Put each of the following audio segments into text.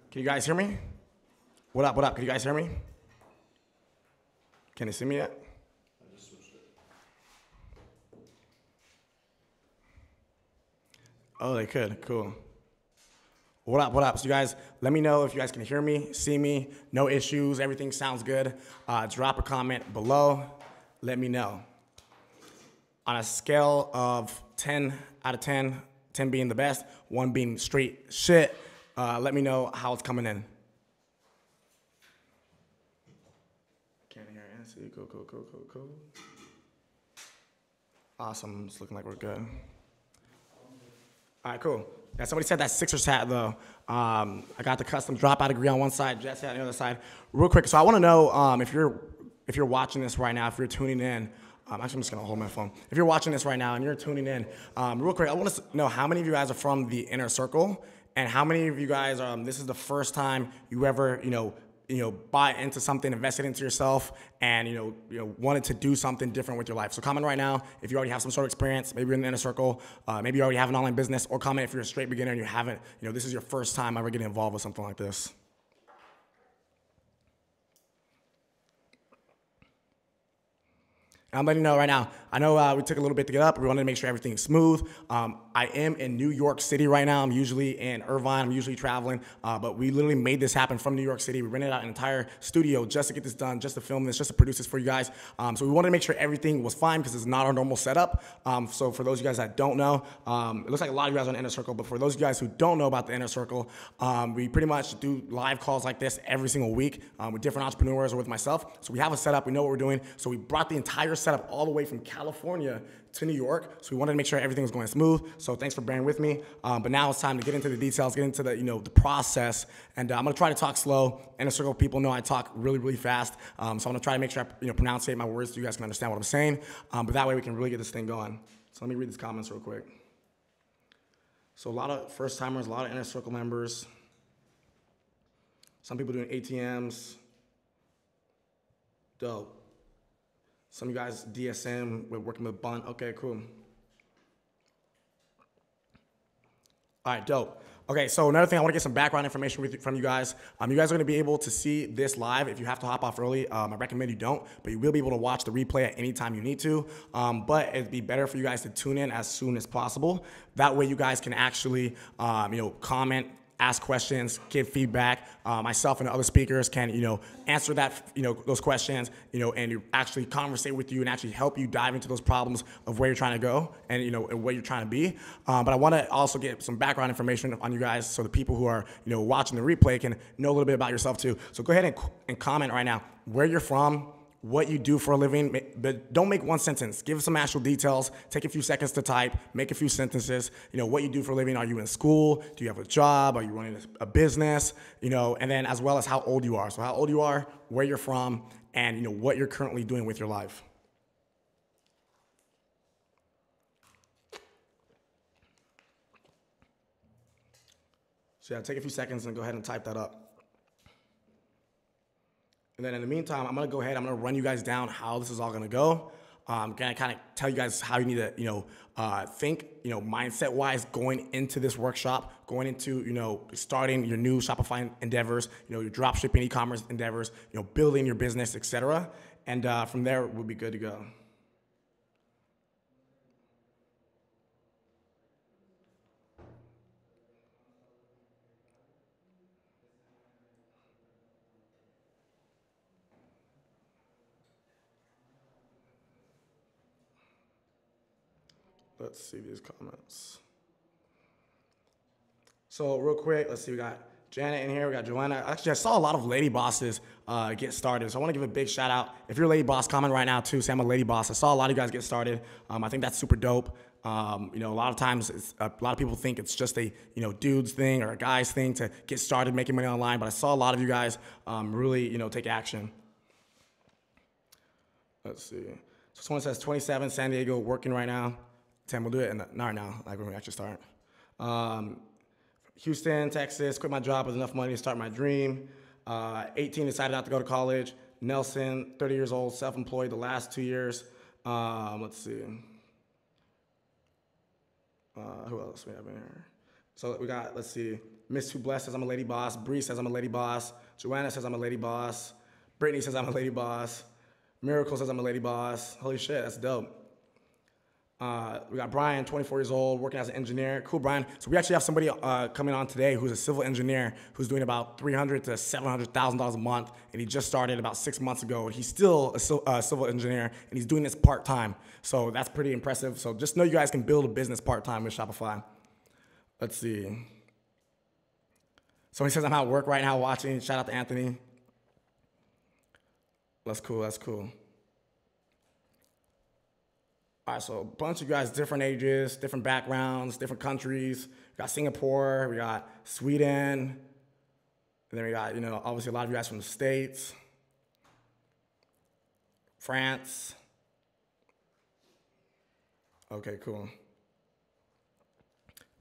Can you guys hear me? What up, what up? Can you guys hear me? Can you see me yet? Oh, they could. Cool. What up, what up? So you guys, let me know if you guys can hear me, see me, no issues, everything sounds good. Drop a comment below. Let me know. On a scale of 10 out of 10, 10 being the best, 1 being straight shit, let me know how it's coming in. Can't hear and see. Cool, cool, cool, cool, cool. Awesome. It's looking like we're good. All right, cool. Yeah, somebody said that Sixers hat, though. I got the custom dropout degree on one side, Jets hat on the other side. Real quick, so I want to know if you're watching this right now, if you're tuning in. Actually, I'm just going to hold my phone. If you're watching this right now and you're tuning in, real quick, I want to know how many of you guys are from the inner circle and how many of you guys, this is the first time you ever, buy into something, invested into yourself, and wanted to do something different with your life. So comment right now if you already have some sort of experience, maybe you're in the inner circle, maybe you already have an online business, or comment if you're a straight beginner and you haven't, this is your first time ever getting involved with something like this. I'm letting you know right now. I know we took a little bit to get up. We wanted to make sure everything's smooth. I am in New York City right now. I'm usually in Irvine. I'm usually traveling. But we literally made this happen from New York City. We rented out an entire studio just to get this done, just to film this, just to produce this for you guys. So we wanted to make sure everything was fine because it's not our normal setup. So for those of you guys that don't know, it looks like a lot of you guys are in the inner circle. But for those of you guys who don't know about the inner circle, we pretty much do live calls like this every single week with different entrepreneurs or with myself. So we have a setup. We know what we're doing. So we brought the entire setup all the way from California to New York. So we wanted to make sure everything was going smooth. So thanks for bearing with me. But now it's time to get into the details, get into the, the process. And I'm going to try to talk slow. Inner circle people know I talk really, really fast. So I'm going to try to make sure I, pronunciate my words so you guys can understand what I'm saying. But that way we can really get this thing going. So let me read these comments real quick. So a lot of first timers, a lot of inner circle members. Some people doing ATMs. Dope. Some of you guys, DSM, we're working with Bun. Okay, cool. All right, dope. Okay, so another thing, I want to get some background information from you guys. You guys are going to be able to see this live. If you have to hop off early, I recommend you don't, but you will be able to watch the replay at any time you need to. But it'd be better for you guys to tune in as soon as possible. That way you guys can actually, comment, ask questions, give feedback. Myself and the other speakers can, answer that, those questions, and actually conversate with you and actually help you dive into those problems of where you're trying to go and, and where you're trying to be. But I want to also get some background information on you guys so the people who are, watching the replay can know a little bit about yourself too. So go ahead and comment right now where you're from, what you do for a living, but don't make one sentence. Give some actual details. Take a few seconds to type. Make a few sentences. What you do for a living. Are you in school? Do you have a job? Are you running a business? And then as well as how old you are. So how old you are, where you're from, and what you're currently doing with your life. So yeah, take a few seconds and go ahead and type that up. And then in the meantime, I'm going to go ahead, I'm going to run you guys down how this is all going to go. I'm going to kind of tell you guys how you need to, think, mindset-wise going into this workshop, going into, starting your new Shopify endeavors, your dropshipping e-commerce endeavors, building your business, etc. And from there, we'll be good to go. Let's see these comments. So real quick, let's see, we got Janet in here, we got Joanna. Actually, I saw a lot of lady bosses get started, so I want to give a big shout out. If you're a lady boss, comment right now too, say I'm a lady boss. I saw a lot of you guys get started. I think that's super dope. A lot of times, a lot of people think it's just a, dude's thing or a guy's thing to get started making money online, but I saw a lot of you guys really, take action. Let's see. So someone says 27, San Diego, working right now. 10, we'll do it not right now, like when we actually start. Houston, Texas, quit my job with enough money to start my dream. 18, decided not to go to college. Nelson, 30 years old, self-employed the last 2 years. Let's see. Who else we have in here? So we got, let's see, Miss Too Blessed says I'm a lady boss. Bree says I'm a lady boss. Joanna says I'm a lady boss. Brittany says I'm a lady boss. Miracle says I'm a lady boss. Holy shit, that's dope. We got Brian, 24 years old, working as an engineer. Cool, Brian. So we actually have somebody coming on today who's a civil engineer who's doing about $300,000 to $700,000 a month, and he just started about 6 months ago. He's still a civil engineer, and he's doing this part-time. So that's pretty impressive. So just know you guys can build a business part-time with Shopify. Let's see. So he says I'm at work right now watching. Shout out to Anthony. That's cool, that's cool. All right, so a bunch of you guys, different ages, different backgrounds, different countries. We got Singapore, we got Sweden, and then we got, obviously a lot of you guys from the States, France. Okay, cool.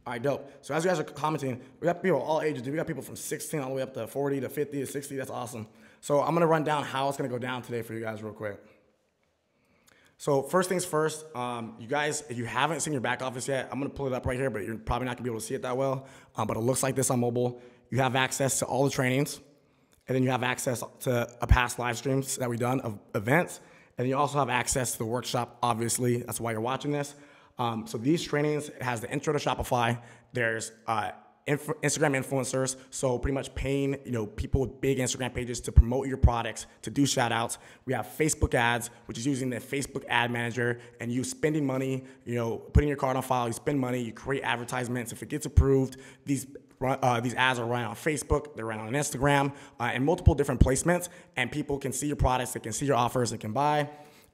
All right, dope. So as you guys are commenting, we got people of all ages. We got people from 16 all the way up to 40 to 50 to 60. That's awesome. So I'm going to run down how it's going to go down today for you guys real quick. So first things first, you guys, if you haven't seen your back office yet, I'm going to pull it up right here, but you're probably not going to be able to see it that well. But it looks like this on mobile. You have access to all the trainings, and then you have access to a past live streams that we've done of events, and then you also have access to the workshop, obviously. That's why you're watching this. So these trainings has the intro to Shopify. There's Instagram influencers, so pretty much paying people with big Instagram pages to promote your products, to do shout outs. We have Facebook ads, which is using the Facebook ad manager, and you spending money, putting your card on file, you spend money, you create advertisements. If it gets approved, these ads are running on Facebook, they're running on Instagram, and multiple different placements, and people can see your products, they can see your offers, they can buy.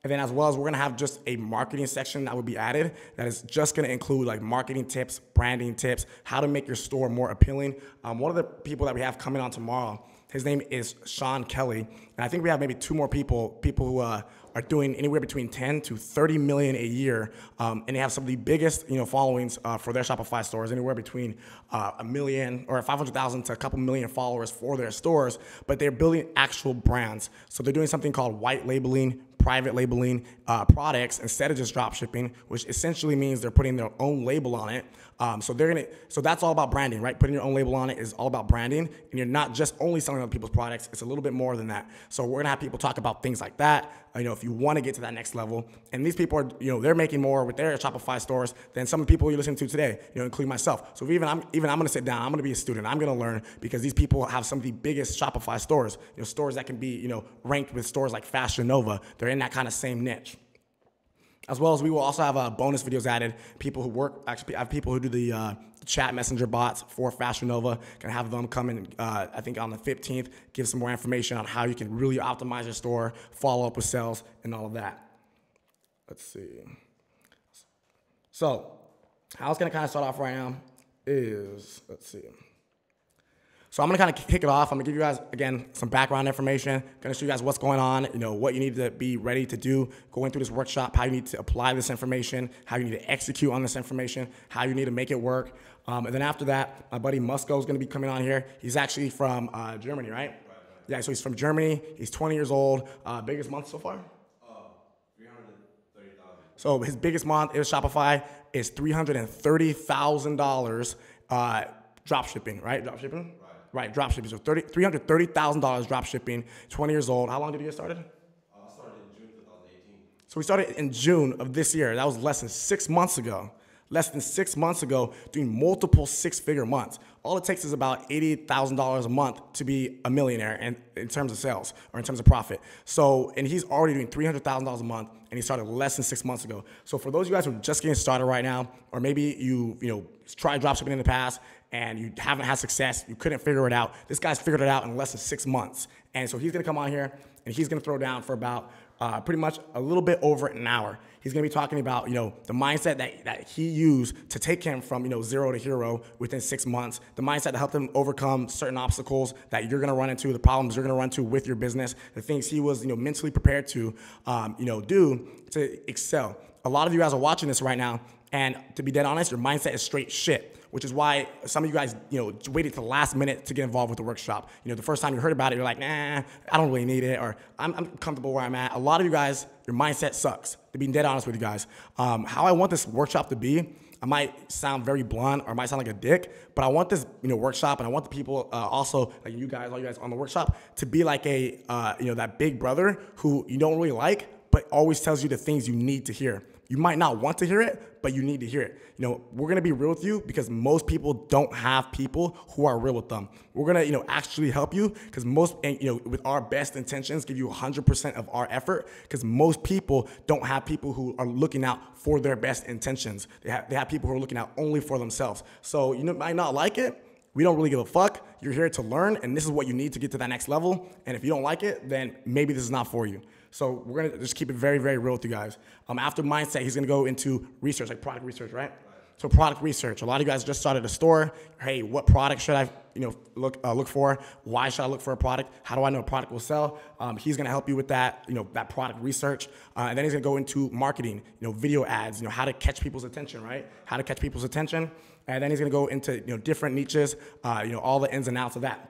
And then as well as we're gonna have just a marketing section that will be added that is just gonna include like marketing tips, branding tips, how to make your store more appealing. One of the people that we have coming on tomorrow, his name is Sean Kelly. And I think we have maybe two more people who are doing anywhere between 10 to 30 million a year. And they have some of the biggest followings for their Shopify stores, anywhere between a million or 500,000 to a couple million followers for their stores, but they're building actual brands. So they're doing something called white labeling, private labeling products instead of just drop shipping, which essentially means they're putting their own label on it. So that's all about branding, right? Putting your own label on it is all about branding, and you're not just only selling other people's products. It's a little bit more than that. So we're gonna have people talk about things like that. If you want to get to that next level, and these people are, they're making more with their Shopify stores than some of the people you listen to today, including myself. So even I'm gonna sit down. I'm gonna be a student. I'm gonna learn because these people have some of the biggest Shopify stores. Stores that can be, ranked with stores like Fashion Nova. They're in that kind of same niche. As well as we will also have bonus videos added. People who I have people who do the chat messenger bots for Fashion Nova. Can have them come in, I think on the 15th, give some more information on how you can really optimize your store, follow up with sales, and all of that. Let's see. So how it's gonna kind of start off right now is, let's see. So I'm gonna kind of kick it off. I'm gonna give you guys, again, some background information. Gonna show you guys what's going on, what you need to be ready to do going through this workshop, how you need to apply this information, how you need to execute on this information, how you need to make it work. And then after that, my buddy Musko is gonna be coming on here. He's actually from Germany, right? Right. Yeah, so he's from Germany. He's 20 years old. Biggest month so far? 330,000. So his biggest month is Shopify is $330,000 drop shipping, right? Drop shipping? Right, drop shipping. So $330,000 drop shipping, 20 years old. How long did you get started? I started in June 2018. So we started in June of this year. That was less than 6 months ago. Less than 6 months ago, doing multiple six-figure months. All it takes is about $80,000 a month to be a millionaire in terms of sales or in terms of profit. So, and he's already doing $300,000 a month, and he started less than 6 months ago. So for those of you guys who are just getting started right now, or maybe you tried dropshipping in the past and you haven't had success, you couldn't figure it out. This guy's figured it out in less than 6 months. And so he's gonna come on here and he's gonna throw down for about pretty much a little bit over an hour. He's gonna be talking about, the mindset that he used to take him from, 0 to hero within 6 months, the mindset to help him overcome certain obstacles that you're gonna run into, the problems you're gonna run into with your business, the things he was, mentally prepared to, do to excel. A lot of you guys are watching this right now, and to be dead honest, your mindset is straight shit, which is why some of you guys, waited to the last minute to get involved with the workshop. The first time you heard about it, you're like, nah, I don't really need it, or I'm comfortable where I'm at. A lot of you guys, your mindset sucks, to be dead honest with you guys. How I want this workshop to be, I might sound very blunt or I might sound like a dick, but I want this, workshop, and I want the people also, like you guys, all you guys on the workshop, to be like a, that big brother who you don't really like, but always tells you the things you need to hear. You might not want to hear it, but you need to hear it. We're gonna be real with you because most people don't have people who are real with them. We're gonna, actually help you because most, with our best intentions, give you 100% of our effort because most people don't have people who are looking out for their best intentions. They have people who are looking out only for themselves. So you might not like it. We don't really give a fuck. You're here to learn, and this is what you need to get to that next level. And if you don't like it, then maybe this is not for you. So we're gonna just keep it very, very real with you guys. After mindset, he's gonna go into research, like product research, right? So product research. A lot of you guys just started a store. Hey, what product should I, look for? Why should I look for a product? How do I know a product will sell? He's gonna help you with that, that product research. And then he's gonna go into marketing, video ads, how to catch people's attention, right? How to catch people's attention. And then he's gonna go into, different niches, all the ins and outs of that.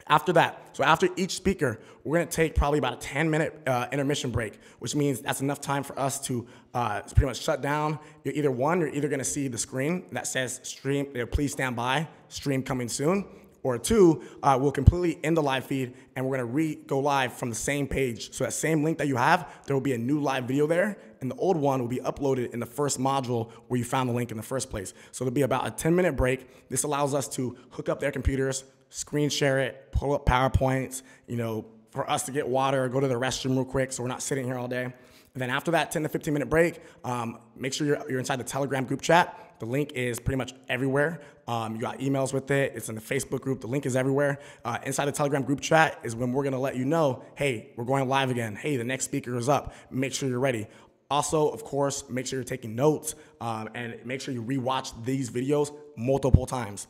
After that, so after each speaker, we're gonna take probably about a 10-minute intermission break, which means that's enough time for us to pretty much shut down. You're either gonna see the screen that says stream, please stand by, stream coming soon, or two, we'll completely end the live feed and we're gonna go live from the same page. So that same link that you have, there will be a new live video there, and the old one will be uploaded in the first module where you found the link in the first place. So there'll be about a 10-minute break. This allows us to hook up their computers, screen share it, pull up PowerPoints, for us to get water, go to the restroom real quick so we're not sitting here all day. And then after that 10 to 15 minute break, make sure you're inside the Telegram group chat. The link is pretty much everywhere. You got emails with it. It's in the Facebook group. The link is everywhere. Inside the Telegram group chat is when we're gonna let you know, hey, we're going live again. Hey, the next speaker is up. Make sure you're ready. Also, of course, make sure you're taking notes and make sure you rewatch these videos multiple times.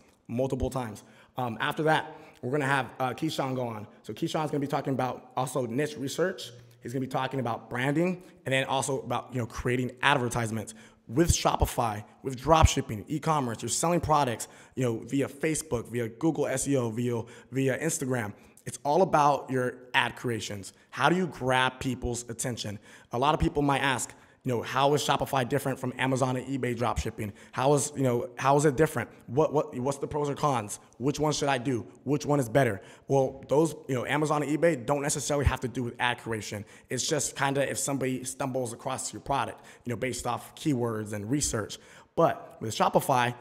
After that, we're gonna have Keyshawn go on. So Keyshawn's gonna be talking about also niche research. He's gonna be talking about branding, and then also about creating advertisements with Shopify, with dropshipping, e-commerce. You're selling products via Facebook, via Google SEO, via Instagram. It's all about your ad creations. How do you grab people's attention? A lot of people might ask, how is Shopify different from Amazon and eBay dropshipping? How is it different? What's the pros or cons? Which one should I do? Which one is better? Well, those, Amazon and eBay don't necessarily have to do with ad creation. It's just kind of if somebody stumbles across your product, based off keywords and research. But with Shopify,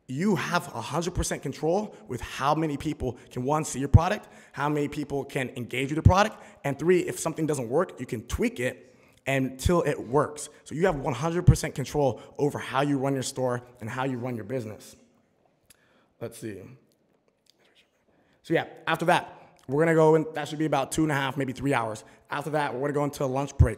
you have 100% control with how many people can, one, see your product, how many people can engage with the product, and three, if something doesn't work, you can tweak it until it works. So you have 100% control over how you run your store and how you run your business. Let's see. So yeah, after that, we're gonna go in, that should be about 2.5, maybe 3 hours. After that, we're gonna go into a lunch break.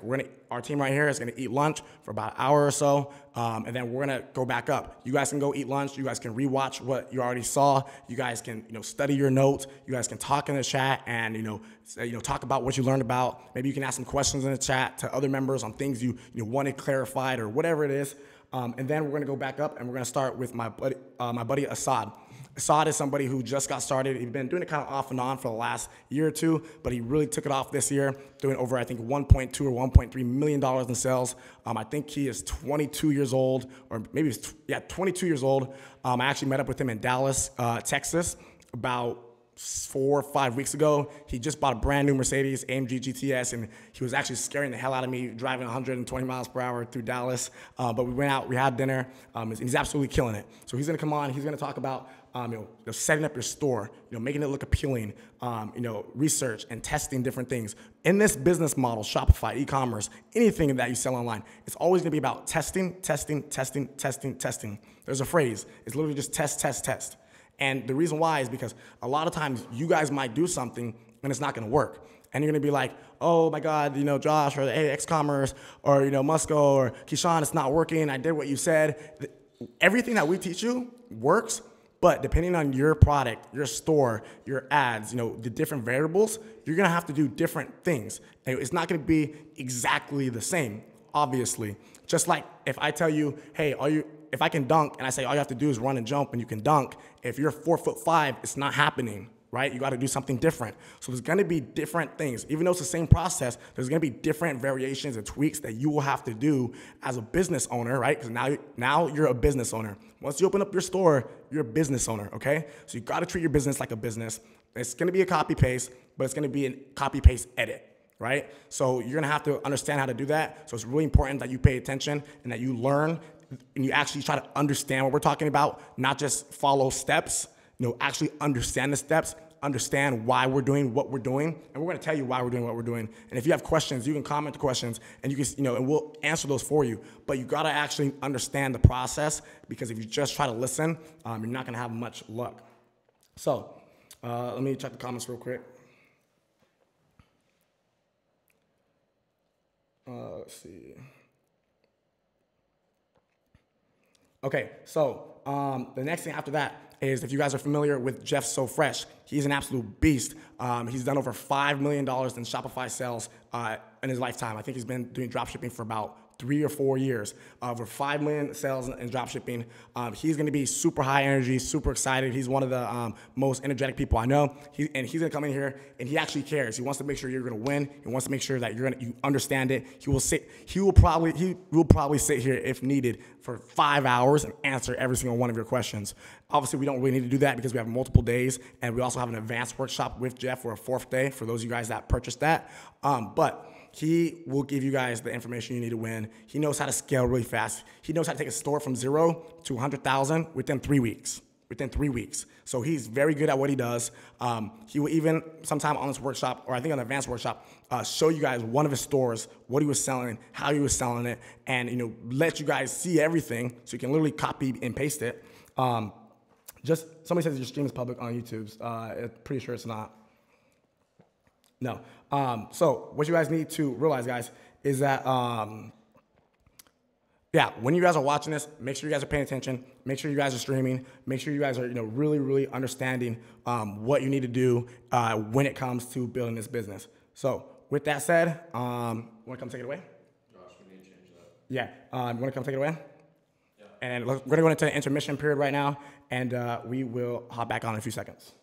Our team right here is gonna eat lunch for about an hour or so, and then we're gonna go back up. You guys can go eat lunch. You guys can rewatch what you already saw. You guys can, study your notes. You guys can talk in the chat and, talk about what you learned about. Maybe you can ask some questions in the chat to other members on things you wanted clarified or whatever it is. And then we're gonna go back up and we're gonna start with my buddy Assad. Assad is somebody who just got started. He's been doing it kind of off and on for the last year or two, but he really took it off this year, doing over, I think, $1.2 or $1.3 million in sales. I think he is 22 years old, or maybe 22 years old. I actually met up with him in Dallas, Texas, about 4 or 5 weeks ago. He just bought a brand new Mercedes AMG GTS, and he was actually scaring the hell out of me driving 120 miles per hour through Dallas. But we went out, we had dinner. He's absolutely killing it. So he's gonna come on, he's gonna talk about setting up your store, making it look appealing, research and testing different things. In this business model, Shopify, e-commerce, anything that you sell online, it's always gonna be about testing. There's a phrase, it's literally just test. And the reason why is because a lot of times you guys might do something and it's not gonna work. And you're gonna be like, oh my God, Josh, or hey, X-Commerce, or Musco, or Keyshawn, it's not working, I did what you said. Everything that we teach you works, but depending on your product, your store, your ads, the different variables, you're gonna have to do different things. And it's not gonna be exactly the same, obviously. Just like if I tell you, hey, if I can dunk, and I say all you have to do is run and jump and you can dunk, if you're 4'5", it's not happening. right? You got to do something different. So there's going to be different things. Even though it's the same process, there's going to be different variations and tweaks that you will have to do as a business owner, right? Because now you're a business owner. Once you open up your store, you're a business owner, okay? So you got to treat your business like a business. It's going to be a copy paste, but it's going to be a copy paste edit, right? So you're going to have to understand how to do that. So it's really important that you pay attention and that you learn and you actually try to understand what we're talking about, not just follow steps. Actually understand the steps, understand why we're doing what we're doing, and we're going to tell you why we're doing what we're doing. And if you have questions, you can comment the questions, and you can, and we'll answer those for you. But you got to actually understand the process, because if you just try to listen, you're not going to have much luck. So let me check the comments real quick. Let's see. Okay, so the next thing after that is, if you guys are familiar with Jeff So Fresh, he's an absolute beast. He's done over $5 million in Shopify sales in his lifetime. I think he's been doing dropshipping for about 3 or 4 years. Over 5 million sales in dropshipping. He's going to be super high energy, super excited. He's one of the most energetic people I know. He's going to come in here, and he actually cares. He wants to make sure you're going to win. He wants to make sure that you understand it. He will probably sit here if needed for 5 hours and answer every single one of your questions. Obviously, we don't really need to do that because we have multiple days, and we also have an advanced workshop with Jeff for a 4th day for those of you guys that purchased that. But he will give you guys the information you need to win. He knows how to scale really fast. He knows how to take a store from 0 to 100,000 within 3 weeks. So he's very good at what he does. He will even sometime on this workshop, or I think on the advanced workshop, show you guys one of his stores, what he was selling, how he was selling it, and let you guys see everything so you can literally copy and paste it. Just somebody says your stream is public on YouTube. Pretty sure it's not. No. So what you guys need to realize, guys, is that, when you guys are watching this, make sure you guys are paying attention. Make sure you guys are streaming. Make sure you guys are, really, really understanding what you need to do when it comes to building this business. So with that said, you want to come take it away? Josh, we need to change that. Yeah. You want to come take it away? Yeah. And we're going to go into the intermission period right now, and we will hop back on in a few seconds.